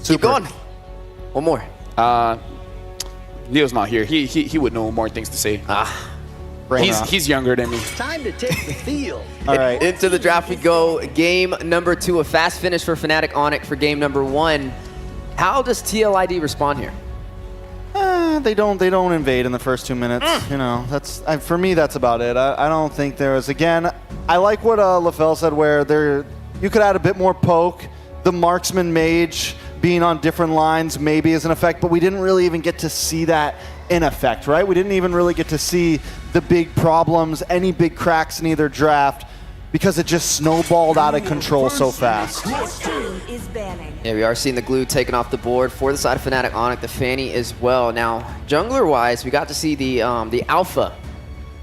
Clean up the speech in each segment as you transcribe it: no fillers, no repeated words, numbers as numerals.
Keep going. One more. Leo's not here. He would know more things to say. He's younger than me. Time to take the field. All right. Into the draft we go. Game number 2, a fast finish for Fnatic Onyx for game number 1. How does TLID respond here? They don't invade in the first 2 minutes. You know, that's for me. That's about it. I don't think there is. Again, I like what LaFell said, where you could add a bit more poke. The marksman mage being on different lines maybe is an effect, but we didn't really even get to see that in effect, right? We didn't even really get to see the big problems, any big cracks in either draft, because it just snowballed out of control so fast. Yeah, we are seeing the glue taken off the board for the side of Fnatic Onyx, the Fanny as well. Now, jungler-wise, we got to see the alpha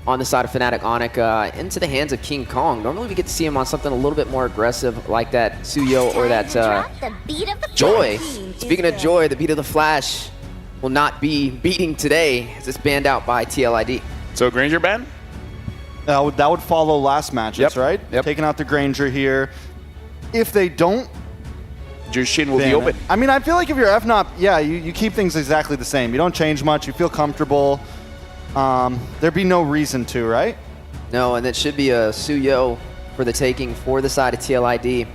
on the side of Fnatic Onyx into the hands of King Kong. Normally we get to see him on something a little bit more aggressive like that Suyo or that Joy. Speaking of Joy, the beat of the Flash will not be beating today as it's banned out by TLID. So Granger ban? That would follow last matches, right? Yep. Taking out the Granger here. If they don't, Jushin will be open. I mean, I feel like if you're FNOP, yeah, you keep things exactly the same. You don't change much. You feel comfortable. There'd be no reason to, right? No, and it should be a Suyo for the taking for the side of TLID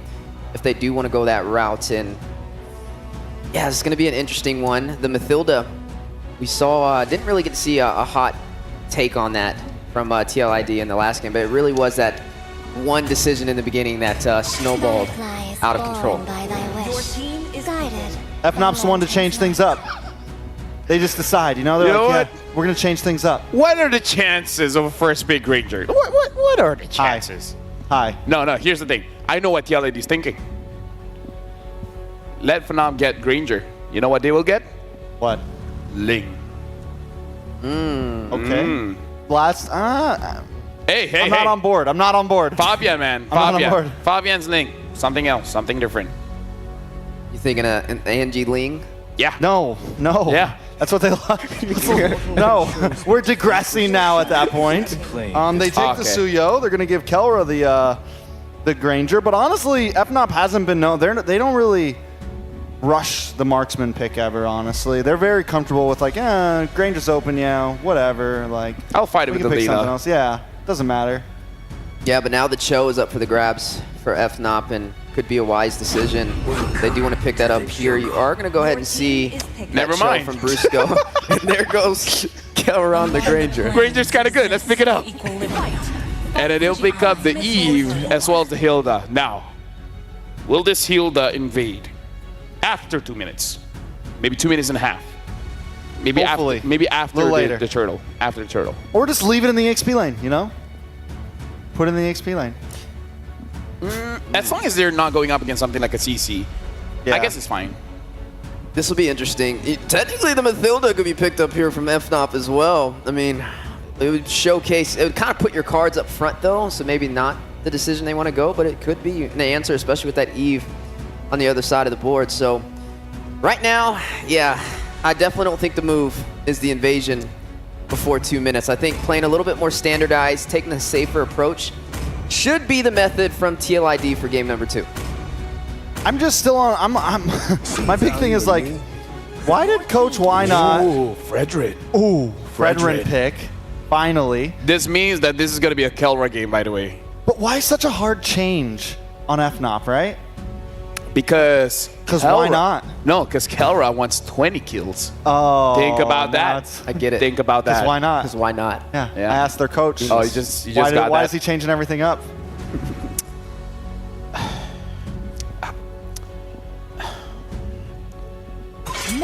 if they do want to go that route. And yeah, it's going to be an interesting one. The Mathilda, we saw, didn't really get to see a hot take on that from TLID in the last game, but it really was that one decision in the beginning that snowballed out of control. FNOP's the one to change things up. They just decide, you know, they're like, yeah, we're going to change things up. What are the chances of a first pick Granger? What are the chances? Hi. No, here's the thing. I know what TLID is thinking. Let FNOP get Granger. You know what they will get? What? Ling. Okay. Last, Hey. I'm not on board. I'm not on board. Fabian, man. I'm not on board. Fabian's Ling. Something else. Something different. You thinking an ENG Ling? Yeah. No. Yeah. That's what they like. No. We're digressing now at that point. They take the Suyo. They're going to give Kelra the Granger. But honestly, FNOP hasn't been known. They don't really rush the marksman pick ever, honestly. They're very comfortable with like, Granger's open, yeah, whatever. Like, I'll fight it with the pick something Lina. else. Yeah, doesn't matter. Yeah, but now the Cho is up for the grabs for FNOP and could be a wise decision. They do want to pick that up here. You are going to go ahead and see Never that mind. Cho from Brusko. And there goes Kelra on the Granger. Granger's kind of good. Let's pick it up. And then they'll pick up the Eve as well as the Hilda. Now, will this Hilda invade after 2 minutes? Maybe 2 minutes and a half. Maybe Hopefully. after later. the turtle. After the turtle. Or just leave it in the XP lane, you know? Put it in the XP lane. As long as they're not going up against something like a CC, Yeah. I guess it's fine. This will be interesting. Technically, the Mathilda could be picked up here from FNOP as well. I mean, it would showcase, it would kind of put your cards up front though, so maybe not the decision they want to go, but it could be an answer, especially with that Eve on the other side of the board. So right now, yeah, I definitely don't think the move is the invasion before 2 minutes. I think playing a little bit more standardized, taking a safer approach should be the method from TLID for game number 2. I'm just still on. My big thing is like, why did Coach Why not? Ooh, Frederick. Ooh, Frederick pick. Finally. This means that this is going to be a Kelra game, by the way. But why such a hard change on FNOP, right? Because why not? No, because Kelra wants 20 kills. Oh. Think about that. I get it. Think about that. Because why not? Because why not? Yeah. Yeah. I asked their coach. Oh, you just why got that. Why is he changing everything up?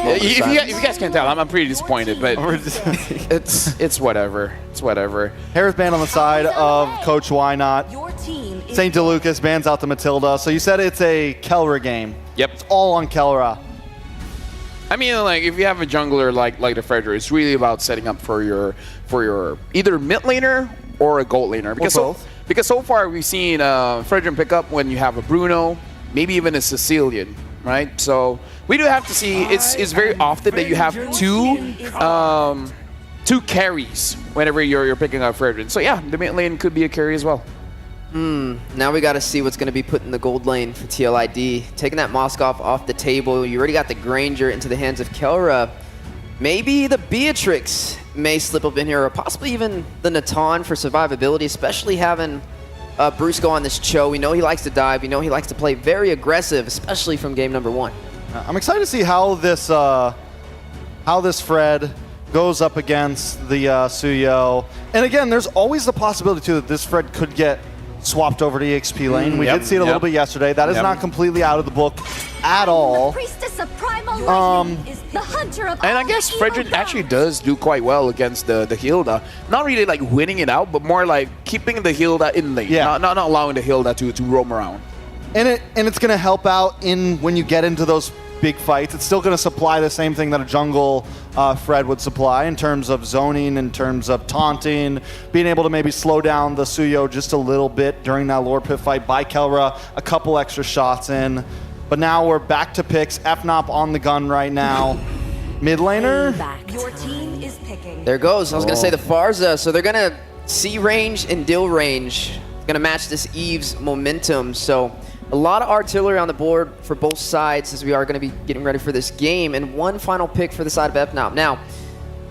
If you guys can't tell, I'm pretty disappointed, but it's whatever. It's whatever. Harris banned on the side of Coach Why Not. St. DeLucas bans out the Matilda. So you said it's a Kelra game. Yep. It's all on Kelra. I mean, like if you have a jungler like the Frederick, it's really about setting up for your either mid laner or a gold laner. Because so far we've seen Frederick pick up when you have a Bruno, maybe even a Sicilian, right? So we do have to see. It's very often that you have two carries whenever you're picking up Frederick. So yeah, the mid lane could be a carry as well. Now we got to see what's going to be put in the gold lane for TLID. Taking that Moskov off the table. You already got the Granger into the hands of Kelra. Maybe the Beatrix may slip up in here, or possibly even the Natan for survivability, especially having Brusko on this Cho. We know he likes to dive. We know he likes to play very aggressive, especially from game number 1. I'm excited to see how this Fred goes up against the Suyo. And again, there's always the possibility too that this Fred could get swapped over to EXP lane. We did see it a little bit yesterday. That is not completely out of the book at all. And I guess Frederick actually does do quite well against the Hilda. Not really like winning it out, but more like keeping the Hilda in lane. Not allowing the Hilda to roam around. And it's going to help out when you get into those big fights. It's still going to supply the same thing that a jungle Fred would supply in terms of zoning, in terms of taunting, being able to maybe slow down the Suyo just a little bit during that Lord Pit fight by Kelra, a couple extra shots in. But now we're back to picks. FNOP on the gun right now. Mid laner. Your team is picking. There goes. I was going to say the Farza. So they're going to C range and Dill range. It's going to match this Eve's momentum. So a lot of artillery on the board for both sides as we are going to be getting ready for this game. And one final pick for the side of FNOP. Now,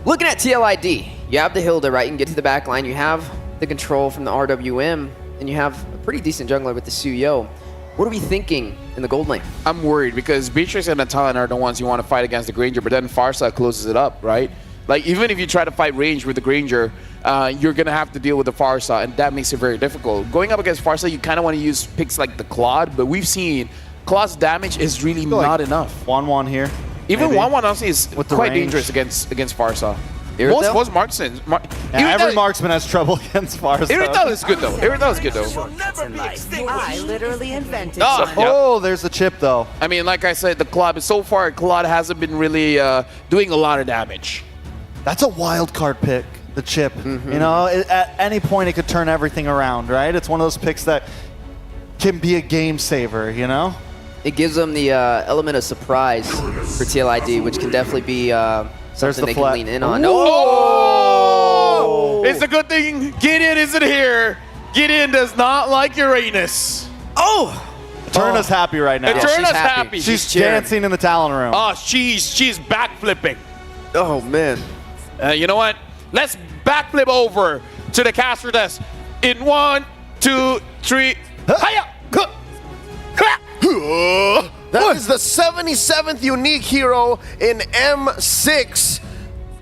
looking at TLID, you have the Hilda, right? You can get to the back line. You have the control from the RWM. And you have a pretty decent jungler with the Suyo. What are we thinking in the gold lane? I'm worried because Beatrix and Natan are the ones you want to fight against the Granger, but then Farsa closes it up, right? Like, even if you try to fight range with the Granger, you're going to have to deal with the Farsa, and that makes it very difficult. Going up against Farsa, you kind of want to use picks like the Claude, but we've seen Claude's damage is really not enough. 1-1 here. Even 1-1 honestly is with quite range. dangerous against Farsa. Most marksmen. Every marksman has trouble against Farsa. Irital is good though. Irital is good though. I literally invented Oh, there's the chip though. I mean, like I said, the Claude, so far, Claude hasn't been really doing a lot of damage. That's a wild card pick, the chip. You know, at any point it could turn everything around, right? It's one of those picks that can be a game saver, you know? It gives them the element of surprise for TLID, which can definitely be something they can lean in on. Oh! It's a good thing Gideon isn't here. Gideon does not like Uranus. Oh! Turna's happy right now. Turna's happy. She's dancing in the talent room. Oh, she's backflipping. Oh, man. You know what? Let's backflip over to the caster desk in 1, 2, 3. Hiya! That is the 77th unique hero in M6.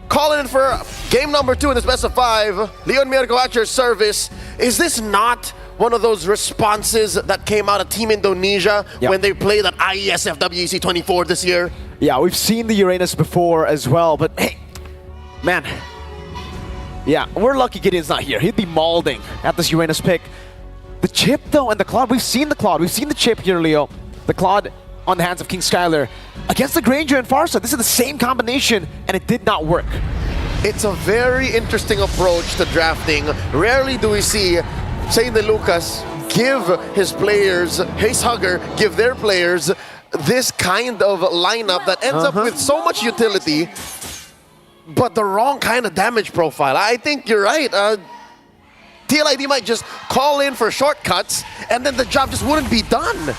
Calling in for game number 2 in this best of 5. Leon Mirko at your service. Is this not one of those responses that came out of Team Indonesia when they played at IESF WEC 24 this year? Yeah, we've seen the Uranus before as well, but hey, man. Yeah, we're lucky Gideon's not here. He'd be mauling at this Uranus pick. The chip, though, and the Claude, we've seen the Claude. We've seen the chip here, Leo. The Claude on the hands of King Skylar against the Granger and Farsa. This is the same combination, and it did not work. It's a very interesting approach to drafting. Rarely do we see Saint Lucas give his players, Haze Hugger, give their players this kind of lineup that ends up with so much utility, but the wrong kind of damage profile. I think you're right. TLID might just call in for shortcuts, and then the job just wouldn't be done.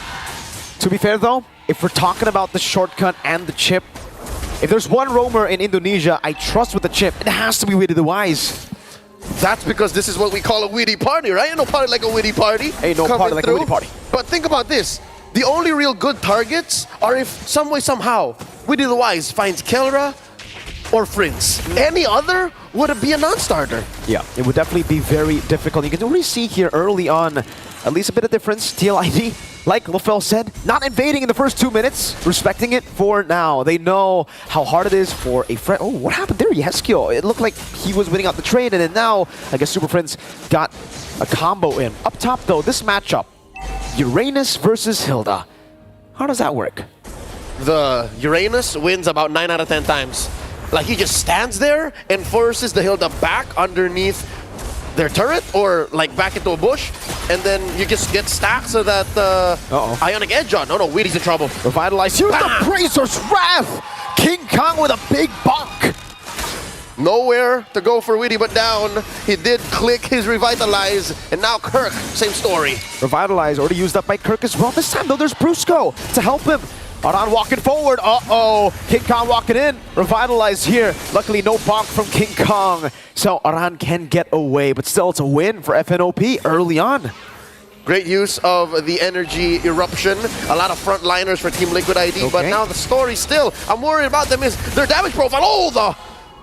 To be fair, though, if we're talking about the shortcut and the chip, if there's one roamer in Indonesia I trust with the chip, it has to be Witty the Wise. That's because this is what we call a witty party, right? Ain't no party like a witty party. Ain't no party like a witty party. But think about this. The only real good targets are if some way, somehow, Witty the Wise finds Kelra or Frinz. Any other would be a non-starter. Yeah, it would definitely be very difficult. You can already see here early on at least a bit of difference. TLID, like LaFell said, not invading in the first 2 minutes, respecting it for now. They know how hard it is for a friend. Oh, what happened there, Yeskio? It looked like he was winning out the trade, and then now, I guess Super Friends got a combo in. Up top, though, this matchup, Uranus versus Hilda. How does that work? The Uranus wins about 9 out of 10 times. Like, he just stands there and forces the Hilda back underneath their turret, or like back into a bush, and then you just get stacked so that Ionic Edge on. No, Wheaty's in trouble. Revitalize. Use the Brazer's Wrath! King Kong with a big bonk! Nowhere to go for Witty but down. He did click his Revitalize, and now Kirk, same story. Revitalize already used up by Kirk as well. This time though, there's Brusko to help him. Aran walking forward. Uh-oh. King Kong walking in. Revitalize here. Luckily, no bonk from King Kong. So Aran can get away, but still it's a win for FNOP early on. Great use of the energy eruption. A lot of frontliners for Team Liquid ID, but now the story still, I'm worried about them, is their damage profile. Oh, the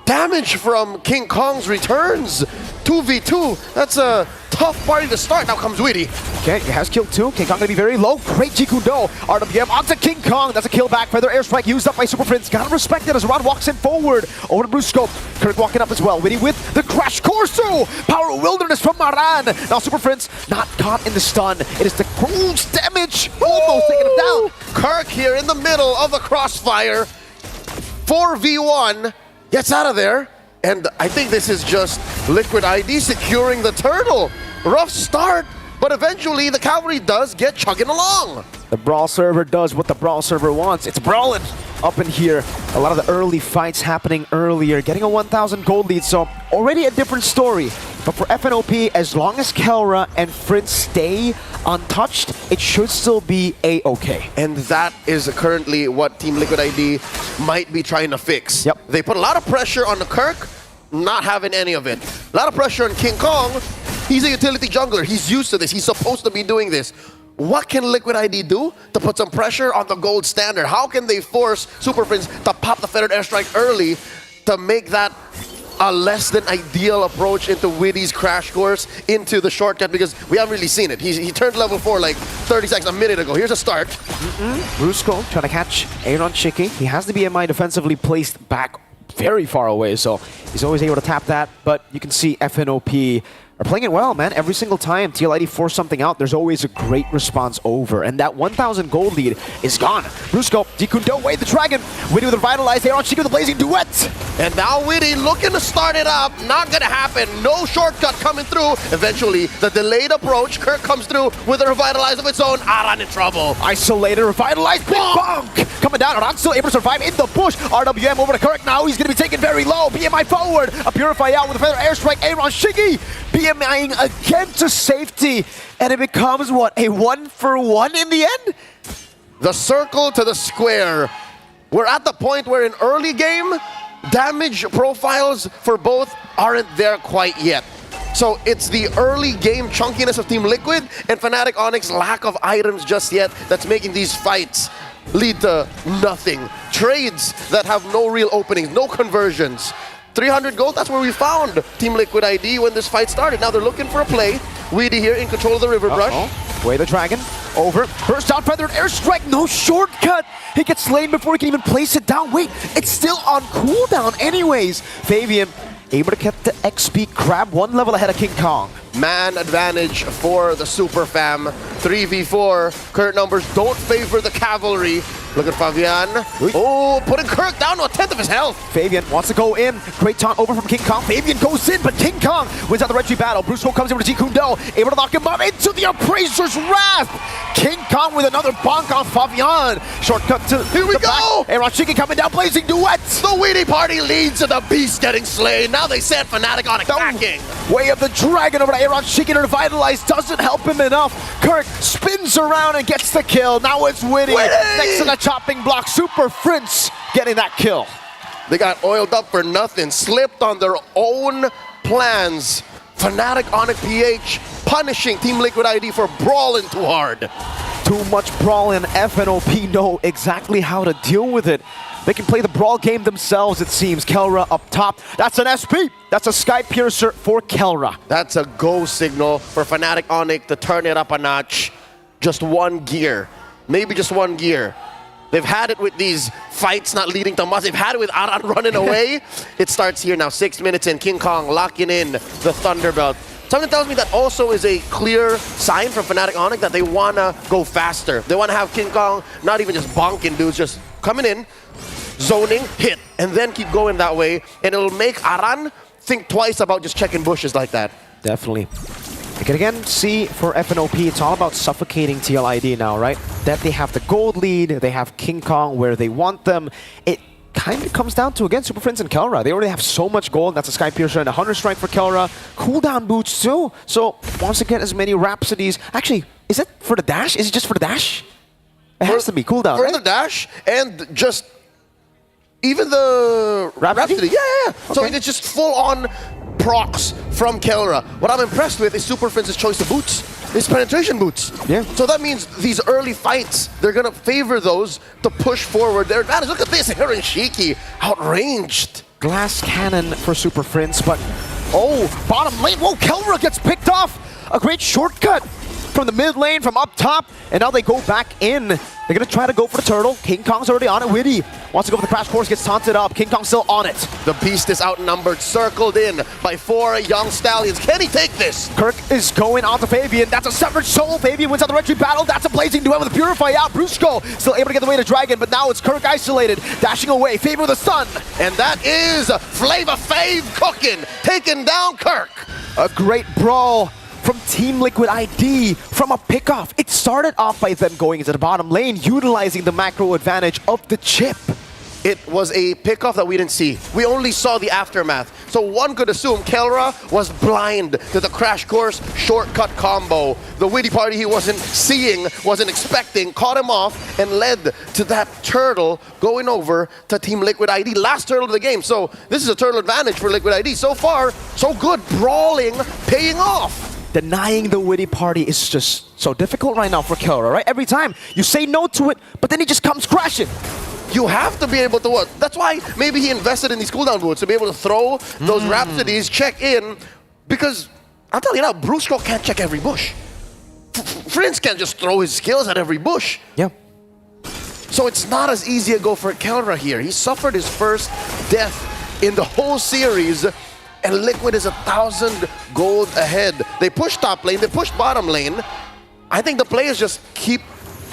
damage from King Kong's returns. 2v2. That's a tough party to start. Now comes Witty. Okay, he has killed two. King Kong gonna be very low. Great Jikundo. RWM onto King Kong. That's a kill back. Feather airstrike used up by Super Prince. Gotta respect it as Ron walks in forward. Over to Brusko. Kirk walking up as well. Witty with the Crash Corso. Power Wilderness from Maran. Now Super Prince not caught in the stun. It is the cruise damage. Almost taking him down. Kirk here in the middle of the crossfire. 4v1. Gets out of there. And I think this is just Liquid ID securing the turtle. Rough start, but eventually the cavalry does get chugging along. The Brawl server does what the Brawl server wants. It's brawling up in here. A lot of the early fights happening earlier. Getting a 1,000 gold lead, so already a different story. But for FNOP, as long as Kelra and Fritz stay untouched, it should still be A-okay. And that is currently what Team Liquid ID might be trying to fix. Yep. They put a lot of pressure on the Kirk, not having any of it. A lot of pressure on King Kong. He's a utility jungler. He's used to this. He's supposed to be doing this. What can Liquid ID do to put some pressure on the gold standard? How can they force Super Prince to pop the feathered airstrike early to make that a less than ideal approach into Witty's crash course into the shortcut, because we haven't really seen it. He turned level 4 like 30 seconds, a minute ago. Here's a start. Brusko trying to catch Aaron Shiki. He has the BMI defensively placed back very far away, so he's always able to tap that. But you can see FNOP are playing it well, man. Every single time TLID force something out, there's always a great response over. And that 1,000 gold lead is gone. Brusko, Jikundo, Wade the Dragon. Witty with the Revitalize, Aaron Shiki with the Blazing Duet. And now Witty looking to start it up. Not gonna happen. No shortcut coming through. Eventually, the delayed approach. Kirk comes through with a Revitalize of its own. Aran in trouble. Isolated, Revitalize, big bonk! Coming down, Aran still able to survive in the bush. RWM over to Kirk now. He's gonna be taken very low. BMI forward. A Purify out with a Feather Airstrike. Aaron Shiki BMIing again to safety. And it becomes, what, a 1-for-1 in the end? The circle to the square. We're at the point where in early game, damage profiles for both aren't there quite yet. So it's the early game chunkiness of Team Liquid and Fnatic Onyx lack of items just yet that's making these fights lead to nothing. Trades that have no real openings, no conversions. 300 gold, that's where we found Team Liquid ID when this fight started. Now they're looking for a play. Witty here in control of the River Brush. Way the Dragon, over. Burst out Feathered Airstrike, no shortcut. He gets slain before he can even place it down. Wait, it's still on cooldown anyways. Fabian able to get the XP, grab one level ahead of King Kong. Man advantage for the Super Fam. 3v4. Current numbers don't favor the cavalry. Look at Fabian. Oh, putting Kirk down to a tenth of his health. Fabian wants to go in. Great taunt over from King Kong. Fabian goes in, but King Kong wins out the retry battle. Brusko comes in with Jikundo, able to knock him up into the Appraiser's Wrath. King Kong with another bonk on Fabian. Shortcut to Here we go. Aaron Shiki coming down, Blazing Duets. The Witty party leads to the beast getting slain. Now they send Fnatic Onyx backing. Way of the Dragon over to Aaron Shiki to revitalize. Doesn't help him enough. Kirk spins around and gets the kill. Now it's Witty. Next to the chopping block. Super Prince getting that kill. They got oiled up for nothing. Slipped on their own plans. Fnatic Onyx PH punishing Team Liquid ID for brawling too hard. Too much brawl, and FNOP know exactly how to deal with it. They can play the brawl game themselves, it seems. Kelra up top. That's an SP. That's a Sky Piercer for Kelra. That's a go signal for Fnatic Onyx to turn it up a notch. Just one gear. Maybe just one gear. They've had it with these fights not leading to much. They've had it with Aran running away. It starts here now, 6 minutes in. King Kong locking in the Thunderbelt. Something tells me that also is a clear sign from Fnatic Onyx that they want to go faster. They want to have King Kong not even just bonking dudes, just coming in, zoning, hit, and then keep going that way. And it'll make Aran think twice about just checking bushes like that. Definitely. You can again see for FNOP, it's all about suffocating TLID now, right? That they have the gold lead, they have King Kong where they want them. It kind of comes down to, again, Super Friends and Kelra. They already have so much gold. That's a Sky Piercer and a Hunter Strike for Kelra. Cooldown boots too. So wants to get as many Rhapsodies. Actually, is it for the dash? Is it just for the dash? It has to be cooldown, For right? the dash and just even the Rhapsody? Yeah. So Okay. it's just full on procs from Kelra. What I'm impressed with is Super Friends' choice of boots. It's penetration boots. Yeah. So that means these early fights, they're gonna favor those to push forward their advantage. Look at this, Aaron Shiki, outranged. Glass cannon for Super Friends, but oh, bottom lane. Whoa, Kelra gets picked off. A great shortcut from the mid lane, from up top, and now they go back in. They're gonna try to go for the turtle. King Kong's already on it. Witty wants to go for the crash course, gets taunted up. King Kong's still on it. The beast is outnumbered, circled in by 4 young stallions. Can he take this? Kirk is going on to Fabian. That's a severed soul. Fabian wins out the retreat battle. That's a blazing duel with a Purify out. Brusko still able to get the way to Dragon, but now it's Kirk isolated, dashing away. Fabian with a stun. And that is Flavor Fave cooking, taking down Kirk. A great brawl from Team Liquid ID from a pickoff. It started off by them going into the bottom lane, utilizing the macro advantage of the chip. It was a pickoff that we didn't see. We only saw the aftermath. So one could assume Kelra was blind to the crash course shortcut combo. The witty party he wasn't seeing, wasn't expecting, caught him off and led to that turtle going over to Team Liquid ID. Last turtle of the game. So this is a turtle advantage for Liquid ID. So far, so good. Brawling, paying off. Denying the witty party is just so difficult right now for Kelra, right? Every time you say no to it, but then he just comes crashing. You have to be able to work. That's why maybe he invested in these cooldown boots to be able to throw those Rhapsodies, check in, because I'll tell you now, Brusko can't check every bush. Friends can't just throw his skills at every bush. Yeah. So it's not as easy a go for Kelra here. He suffered his first death in the whole series, and Liquid is 1,000 gold ahead. They push top lane, they push bottom lane. I think the players just keep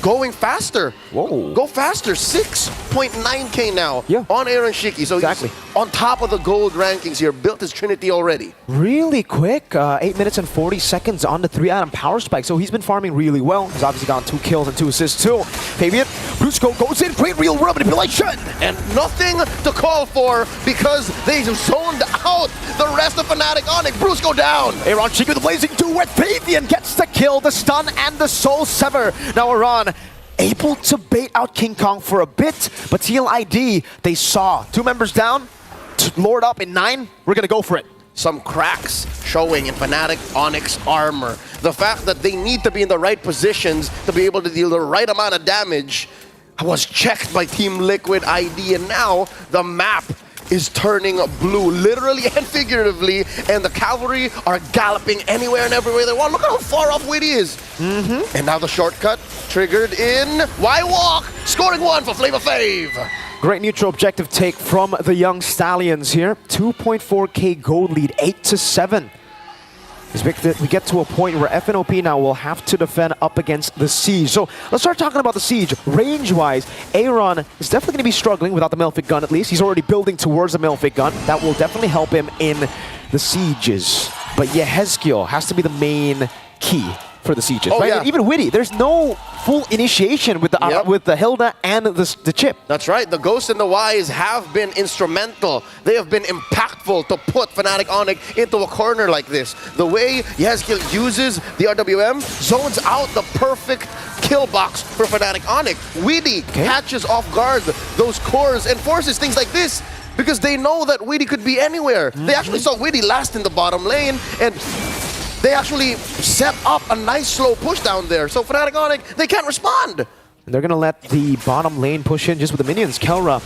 going faster. Whoa. Go faster. 6.9k now on Aaron Shiki. So exactly. he's on top of the gold rankings here. Built his Trinity already. Really quick. 8 minutes and 40 seconds on the 3-item power spike. So he's been farming really well. He's obviously gotten 2 kills and 2 assists too. Fabian, Brusko goes in. Great real world manipulation. And nothing to call for because they zoned out the rest of Fnatic Onyx. Brusko down. Aaron Shiki with the blazing duet. Fabian gets the kill, the stun, and the soul sever. Now Aaron able to bait out King Kong for a bit, but TLID, they saw 2 members down, Lord up in 9. We're gonna go for it. Some cracks showing in Fnatic Onyx armor. The fact that they need to be in the right positions to be able to deal the right amount of damage was checked by Team Liquid ID, and now the map is turning blue, literally and figuratively, and the cavalry are galloping anywhere and everywhere they want. Look at how far off Witty is. And now the shortcut triggered in. Why walk? Scoring 1 for Flavor Fave. Great neutral objective take from the young Stallions here. 2.4k gold lead, 8-7. We get to a point where FNOP now will have to defend up against the Siege. So let's start talking about the Siege. Range-wise, Aaron is definitely going to be struggling without the Melfic gun at least. He's already building towards the Melfic gun. That will definitely help him in the Sieges. But Yehezkiel has to be the main key for the Sieges, right? Yeah. And even Witty, there's no full initiation with the Hilda and the chip. That's right. The Ghost and the Wise have been instrumental. They have been impactful to put Fnatic Onyx into a corner like this. The way Yehezkiel uses the RWM zones out the perfect kill box for Fnatic Onyx. Witty catches off guard those cores and forces things like this because they know that Witty could be anywhere. They actually saw Witty last in the bottom lane, and they actually set up a nice slow push down there. So Fnatic Onyx, they can't respond. They're going to let the bottom lane push in just with the minions. Kelra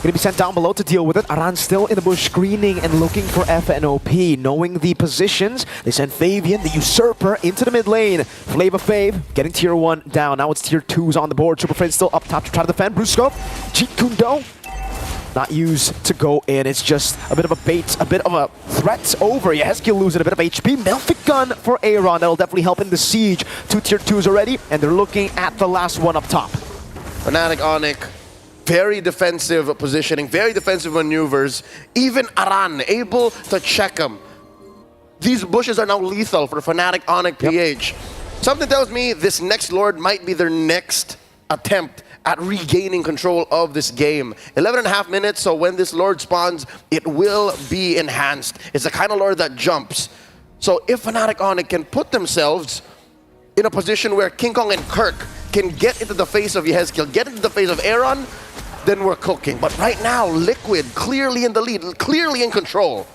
going to be sent down below to deal with it. Aran still in the bush screening and looking for FNOP. Knowing the positions, they send Fabian, the Usurper, into the mid lane. Flavor Fave getting tier 1 down. Now it's tier 2s on the board. Super Friends still up top to try to defend. Brusko, Jeet Kundo. Not used to go in. It's just a bit of a bait, a bit of a threat over. Yehezkiel losing a bit of HP. Melfic gun for Aaron. That'll definitely help in the Siege. 2 tier 2s already, and they're looking at the last one up top. Fnatic Onyx, very defensive positioning, very defensive maneuvers. Even Aran able to check him. These bushes are now lethal for Fnatic Onyx PH. Something tells me this next Lord might be their next attempt at regaining control of this game. 11.5 minutes, so when this Lord spawns, it will be enhanced. It's the kind of Lord that jumps. So if Fnatic Onyx can put themselves in a position where King Kong and Kirk can get into the face of Yehezkiel, get into the face of Aaron, then we're cooking. But right now, Liquid clearly in the lead, clearly in control.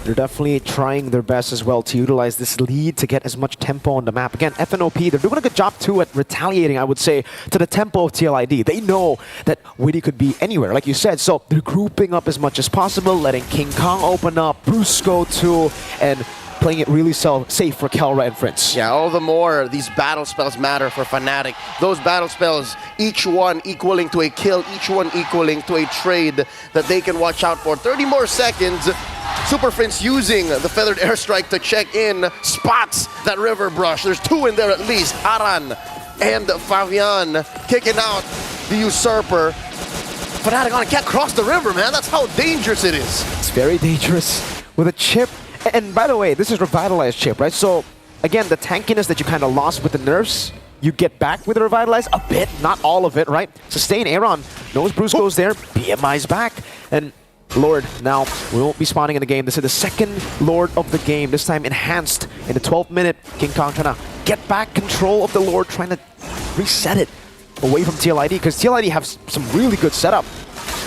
They're definitely trying their best as well to utilize this lead to get as much tempo on the map. Again, FNOP, they're doing a good job too at retaliating, I would say, to the tempo of TLID. They know that Witty could be anywhere, like you said, so they're grouping up as much as possible, letting King Kong open up, Brusko too, and playing it really safe for Kelra and Prince. Yeah, all the more these battle spells matter for Fnatic. Those battle spells, each one equaling to a kill, each one equaling to a trade that they can watch out for. 30 more seconds. Super Prince using the Feathered Airstrike to check in, spots that River Brush. There's two in there at least. Aran and Fabian kicking out the Usurper. Fnatic Onyx can't cross the river, man. That's how dangerous it is. It's very dangerous with a chip. And by the way, this is Revitalized chip, right? So again, the tankiness that you kind of lost with the nerfs, you get back with the Revitalize a bit, not all of it, right? Sustain, Aaron knows Brusko's there, BMI's back, and Lord now won't be spawning in the game. This is the second Lord of the game, this time enhanced in the 12th minute. King Kong trying to get back control of the Lord, trying to reset it away from TLID, because TLID have some really good setup.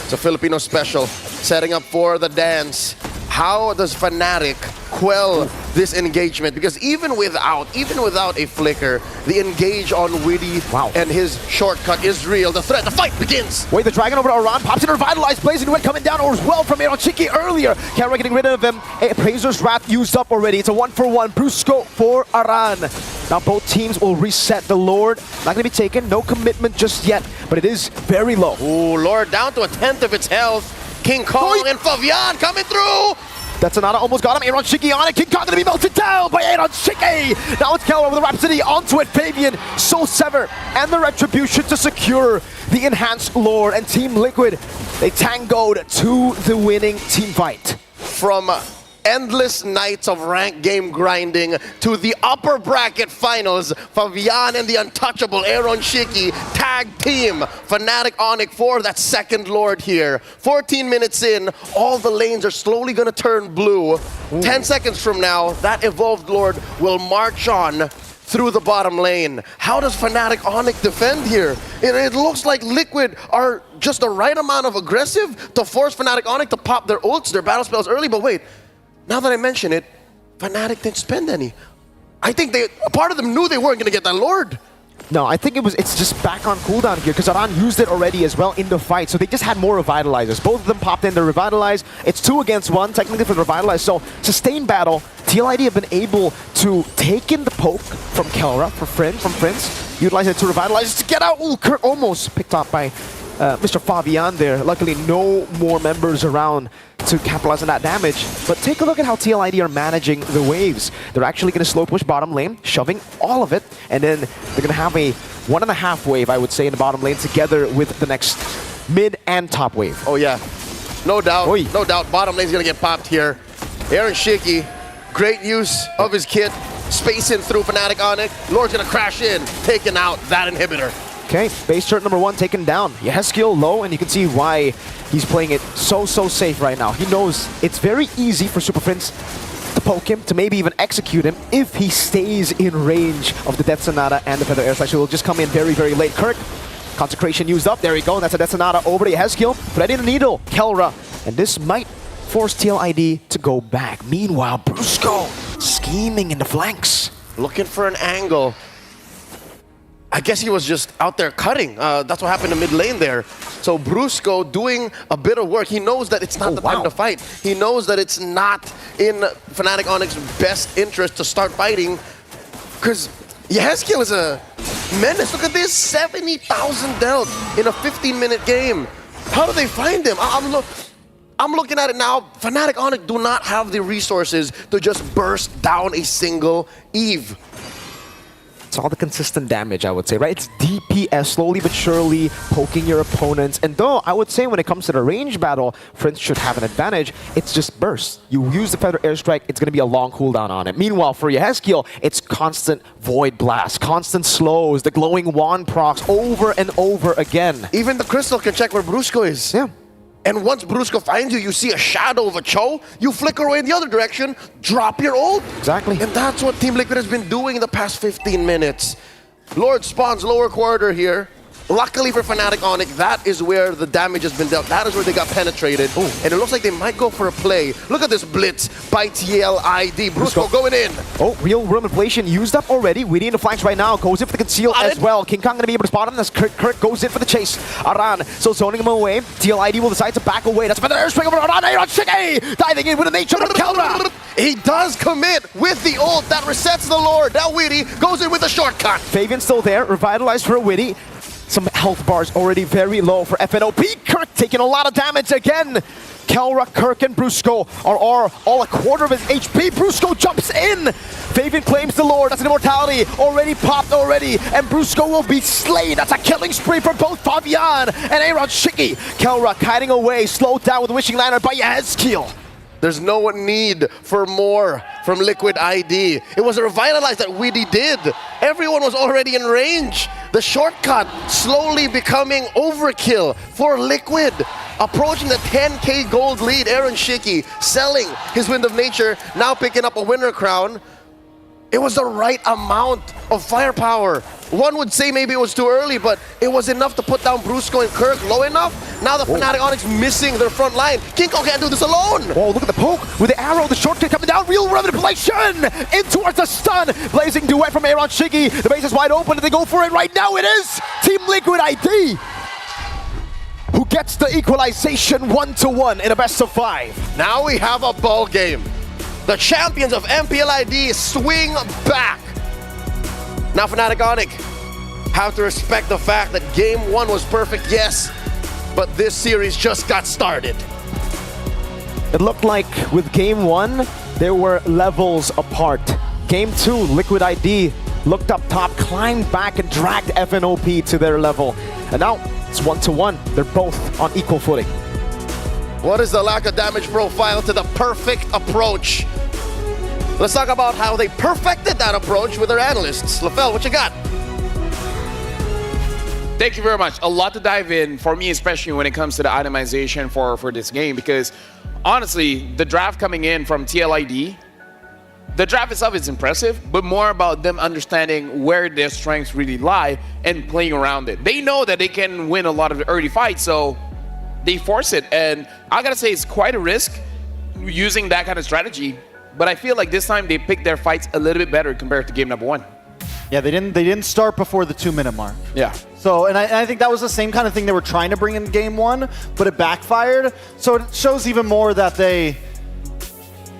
It's a Filipino special, setting up for the dance. How does Fnatic quell this engagement? Because even without a flicker, the engage on Witty and his shortcut is real. The threat, the fight begins! Wait, the Dragon over to Aran, pops in Revitalized, Blazing Wind coming down as well from Aaron Chiki earlier. Kelra getting rid of him. Appraiser's Wrath used up already. It's a 1-for-1. Brusko for Aran. Now both teams will reset the Lord. Not going to be taken, no commitment just yet, but it is very low. Ooh, Lord down to 1/10 of its health. King Kong and Fabian coming through! Datsunada almost got him. Aaron Shiki on it. King Kong gonna be melted down by Aaron Shiki. Now it's Kelra with the Rhapsody onto it. Fabian, Soul Sever, and the Retribution to secure the enhanced Lord. And Team Liquid, they tangoed to the winning team fight. From endless nights of ranked game grinding to the upper bracket finals, Fabian and the untouchable Aaron Shiki tag team Fnatic Onyx for that second Lord here. 14 minutes in, all the lanes are slowly going to turn blue. 10 seconds from now, that evolved Lord will march on through the bottom lane. How does Fnatic Onyx defend here? It looks like Liquid are just the right amount of aggressive to force Fnatic Onyx to pop their ults, their battle spells early, but wait, now that I mention it, Fnatic didn't spend any. I think part of them knew they weren't going to get that Lord. No, I think it's just back on cooldown here because Aran used it already as well in the fight, so they just had more Revitalizers. Both of them popped in the Revitalize. It's 2 against 1 technically for the Revitalize, so sustained battle. TLID have been able to take in the poke from Kelra, from Prince, utilize it to Revitalize to get out. Ooh, Kirk almost picked up by Mr. Fabian there. Luckily, no more members around to capitalize on that damage. But take a look at how TLID are managing the waves. They're actually going to slow push bottom lane, shoving all of it, and then they're going to have a 1.5 wave, I would say, in the bottom lane together with the next mid and top wave. Oh yeah, no doubt, no doubt. Bottom lane's going to get popped here. Aaron Shiki, great use of his kit, spacing through Fnatic Onyx. Lord's going to crash in, taking out that inhibitor. Okay, base turret number 1 taken down. Yehezkiel low, and you can see why he's playing it so safe right now. He knows it's very easy for Super Prince to poke him, to maybe even execute him, if he stays in range of the Death Sonata and the Feather Airstrike. So he'll just come in very late. Kirk, Consecration used up. There we go. That's a Death Sonata over to Yehezkiel. Threading the needle, Kelra. And this might force TLID to go back. Meanwhile, Brusko scheming in the flanks. Looking for an angle. I guess he was just out there cutting. That's what happened in mid lane there. So Brusko doing a bit of work. He knows that it's not the time to fight. He knows that it's not in Fnatic Onyx's best interest to start fighting, because Yehezkiel is a menace. Look at this, 70,000 dealt in a 15-minute game. How do they find him? I'm looking at it now. Fnatic Onyx do not have the resources to just burst down a single Eve. It's all the consistent damage, I would say, right? It's DPS, slowly but surely poking your opponents. And though I would say when it comes to the range battle, Prince should have an advantage, it's just burst. You use the Feather Airstrike, it's going to be a long cooldown on it. Meanwhile, for Yehezkiel, it's constant Void Blast, constant slows, the glowing wand procs over and over again. Even the Crystal can check where Brusko is. Yeah. And once Brusko finds you, you see a shadow of a Cho, you flicker away in the other direction, drop your ult. Exactly. And that's what Team Liquid has been doing in the past 15 minutes. Lord spawns lower quarter here. Luckily for Fnatic Onyx, that is where the damage has been dealt. That is where they got penetrated. Ooh. And it looks like they might go for a play. Look at this blitz by TLID. Brusko going in. Oh, real room inflation used up already. Weedy in the flanks right now. Goes in for the conceal as well. King Kong going to be able to spot him as Kirk goes in for the chase. Aran still zoning him away. TLID will decide to back away. That's another airstring over Aran. Aran Shiki diving in with a nature of Kelra. He does commit with the ult that resets the Lord. Now Weedy goes in with a shortcut. Fabian still there. Revitalized for a Witty. Some health bars already very low for FNOP. Kirk taking a lot of damage again. Kelra, Kirk, and Brusko are all a quarter of his HP. Brusko jumps in. Fabian claims the Lord. That's an immortality. Already popped already. And Brusko will be slain. That's a killing spree for both Fabian and Aaron Shiki. Kelra kiting away. Slowed down with Wishing Lantern by Yehezkiel. There's no need for more from Liquid ID. It was a revitalize that Weedy did. Everyone was already in range. The shortcut slowly becoming overkill for Liquid. Approaching the 10k gold lead, Aaron Shiki selling his Wind of Nature, now picking up a winner crown. It was the right amount of firepower. One would say maybe it was too early, but it was enough to put down Brusko and Kirk low enough. Now the Fnatic Onyx missing their front line. King Kong can't do this alone. Oh, look at the poke with the arrow, the shortcut coming down. Real manipulation in towards the stun. Blazing duet from Aaron Shiki. The base is wide open. They go for it right now. It is Team Liquid ID who gets the equalization 1-1 in a best of 5. Now we have a ball game. The champions of MPLID swing back. Now Fnatic Onyx have to respect the fact that game 1 was perfect, yes, but this series just got started. It looked like with game 1, there were levels apart. Game 2, Liquid ID looked up top, climbed back and dragged FNOP to their level. And now it's 1-1. They're both on equal footing. What is the lack of damage profile to the perfect approach? Let's talk about how they perfected that approach with their analysts. LaFell, what you got? Thank you very much. A lot to dive in for me, especially when it comes to the itemization for this game, because honestly, the draft coming in from TLID, the draft itself is impressive, but more about them understanding where their strengths really lie and playing around it. They know that they can win a lot of the early fights, so they force it. And I gotta say, it's quite a risk using that kind of strategy. But I feel like this time they picked their fights a little bit better compared to game number 1. Yeah, they didn't start before the 2-minute mark. Yeah. So, and I think that was the same kind of thing they were trying to bring in game 1, but it backfired. So it shows even more that they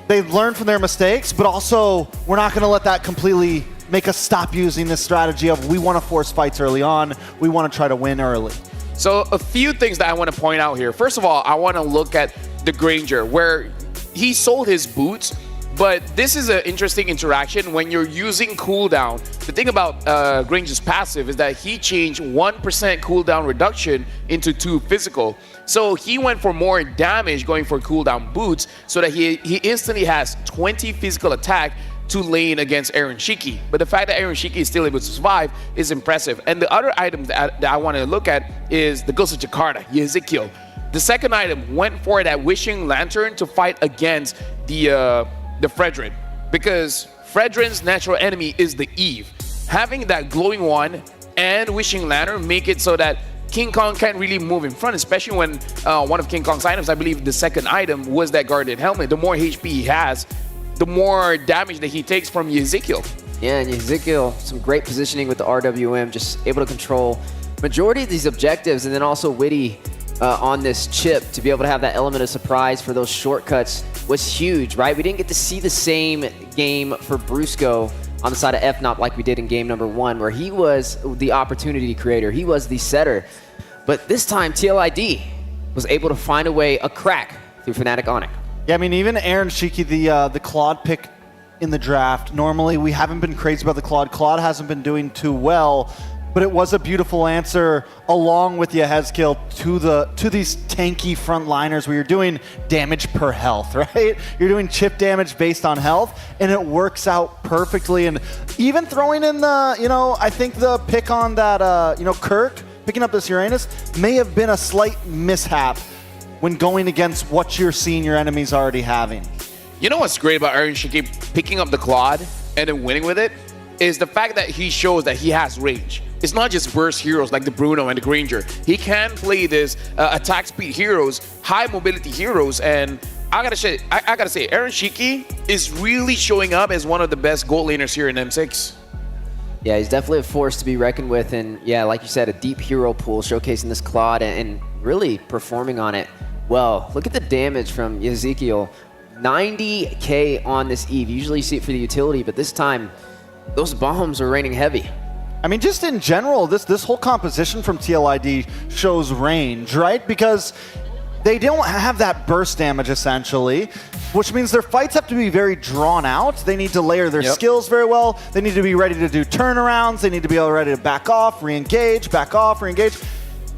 learned from their mistakes, but also we're not going to let that completely make us stop using this strategy of we want to force fights early on, we want to try to win early. So a few things that I want to point out here. First of all, I want to look at the Granger, where he sold his boots. But this is an interesting interaction when you're using cooldown. The thing about Granger's passive is that he changed 1% cooldown reduction into 2 physical. So he went for more damage going for cooldown boots so that he instantly has 20 physical attack to lane against Aaron Shiki. But the fact that Aaron Shiki is still able to survive is impressive. And the other item that I want to look at is the Ghost of Jakarta, Yehezkiel. The second item went for that Wishing Lantern to fight against the Fredrin, because Fredrin's natural enemy is the Eve. Having that glowing wand and Wishing Lantern make it so that King Kong can't really move in front, especially when one of King Kong's items, I believe the second item, was that Guardian Helmet. The more HP he has, the more damage that he takes from Yehezkiel. Yeah, and Yehezkiel, some great positioning with the RWM, just able to control majority of these objectives, and then also Witty on this chip to be able to have that element of surprise for those shortcuts was huge, right? We didn't get to see the same game for Brusko on the side of FNOP like we did in game number 1, where he was the opportunity creator. He was the setter. But this time, TLID was able to find a crack through Fnatic Onyx. Yeah, I mean, even Aaron Shiki, the Claude pick in the draft. Normally, we haven't been crazy about the Claude. Claude hasn't been doing too well, but it was a beautiful answer along with Yehezkiel to these tanky frontliners where you're doing damage per health, right? You're doing chip damage based on health, and it works out perfectly. And even throwing in the, I think the pick on that, Kirk, picking up this Uranus may have been a slight mishap when going against what you're seeing your enemies already having. You know what's great about Aaron Shiki picking up the Claude and then winning with it is the fact that he shows that he has range. It's not just burst heroes like the Bruno and the Granger. He can play this attack speed heroes, high mobility heroes, and I gotta say, Aaron Shiki is really showing up as one of the best gold laners here in M6. Yeah, he's definitely a force to be reckoned with, and yeah, like you said, a deep hero pool showcasing this Claude and really performing on it well. Look at the damage from Yehezkiel. 90k on this Eve. Usually you see it for the utility, but this time, those bombs are raining heavy. I mean, just in general, this whole composition from TLID shows range, right? Because they don't have that burst damage, essentially, which means their fights have to be very drawn out. They need to layer their skills very well. They need to be ready to do turnarounds. They need to be ready to back off, re-engage, back off, re-engage.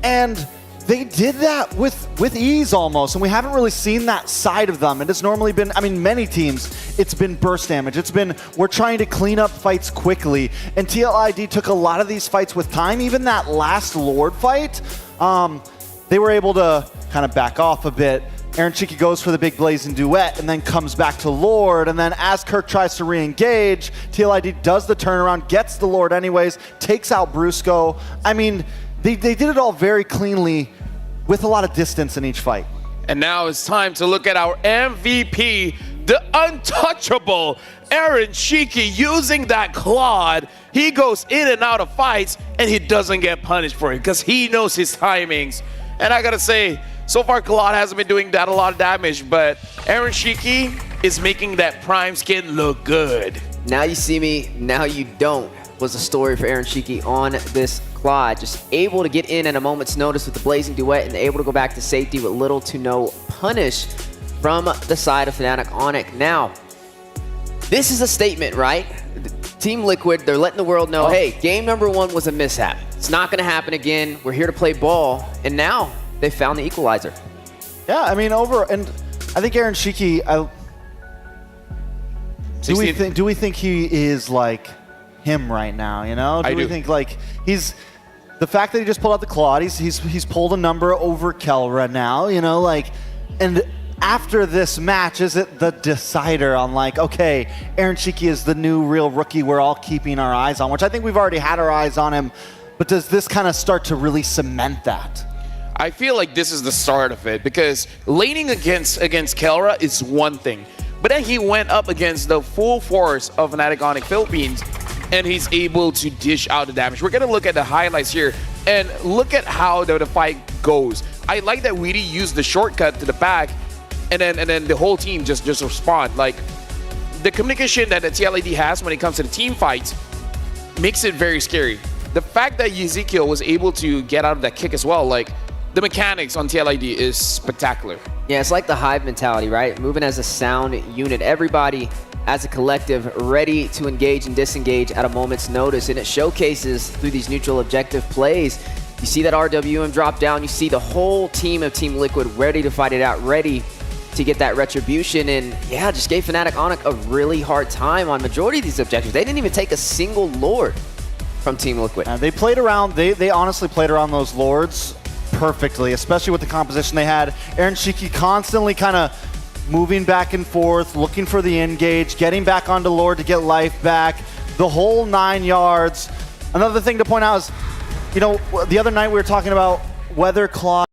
And they did that with ease almost, and we haven't really seen that side of them. And it's normally been, I mean, many teams, it's been burst damage. It's been, we're trying to clean up fights quickly. And TLID took a lot of these fights with time. Even that last Lord fight, they were able to kind of back off a bit. Aaron Shiki goes for the big blazing duet and then comes back to Lord. And then as Kirk tries to re-engage, TLID does the turnaround, gets the Lord anyways, takes out Brusko. I mean, they did it all very cleanly with a lot of distance in each fight. And now it's time to look at our MVP, the untouchable Aaron Shiki, using that Claude. He goes in and out of fights, and he doesn't get punished for it because he knows his timings. And I gotta say, so far Claude hasn't been doing that a lot of damage, but Aaron Shiki is making that Prime skin look good. Now you see me, now you don't, was the story for Aaron Shiki on this Claude. Just able to get in at a moment's notice with the blazing duet and able to go back to safety with little to no punish from the side of Fnatic Onyx. Now, this is a statement, right? Team Liquid, they're letting the world know, hey, game number 1 was a mishap. It's not going to happen again. We're here to play ball. And now they found the equalizer. Yeah, I mean, and I think Aaron Shiki, do we think he is like him right now, you know? Do we think like he's the fact that he just pulled out the Claude, he's pulled a number over Kelra now, you know, like, and after this match, is it the decider on like, okay, Aaron Shiki is the new real rookie we're all keeping our eyes on, which I think we've already had our eyes on him, but does this kind of start to really cement that? I feel like this is the start of it because laning against Kelra is one thing, but then he went up against the full force of Fnatic Onyx Philippines and he's able to dish out the damage. We're gonna look at the highlights here and look at how the fight goes. I like that Weedy used the shortcut to the back and then the whole team just respond. Like the communication that the TLID has when it comes to the team fights makes it very scary. The fact that Yehezkiel was able to get out of that kick as well, like the mechanics on TLID is spectacular. Yeah, it's like the Hive mentality, right? Moving as a sound unit. Everybody as a collective ready to engage and disengage at a moment's notice. And it showcases through these neutral objective plays. You see that RWM drop down. You see the whole team of Team Liquid ready to fight it out, ready to get that retribution. And yeah, just gave Fnatic Onyx a really hard time on majority of these objectives. They didn't even take a single Lord from Team Liquid. They played around, they honestly played around those Lords perfectly, especially with the composition they had. Aaron Shiki constantly kind of moving back and forth, looking for the engage, getting back onto Lord to get life back, the whole 9 yards. Another thing to point out is, you know, the other night we were talking about whether Claude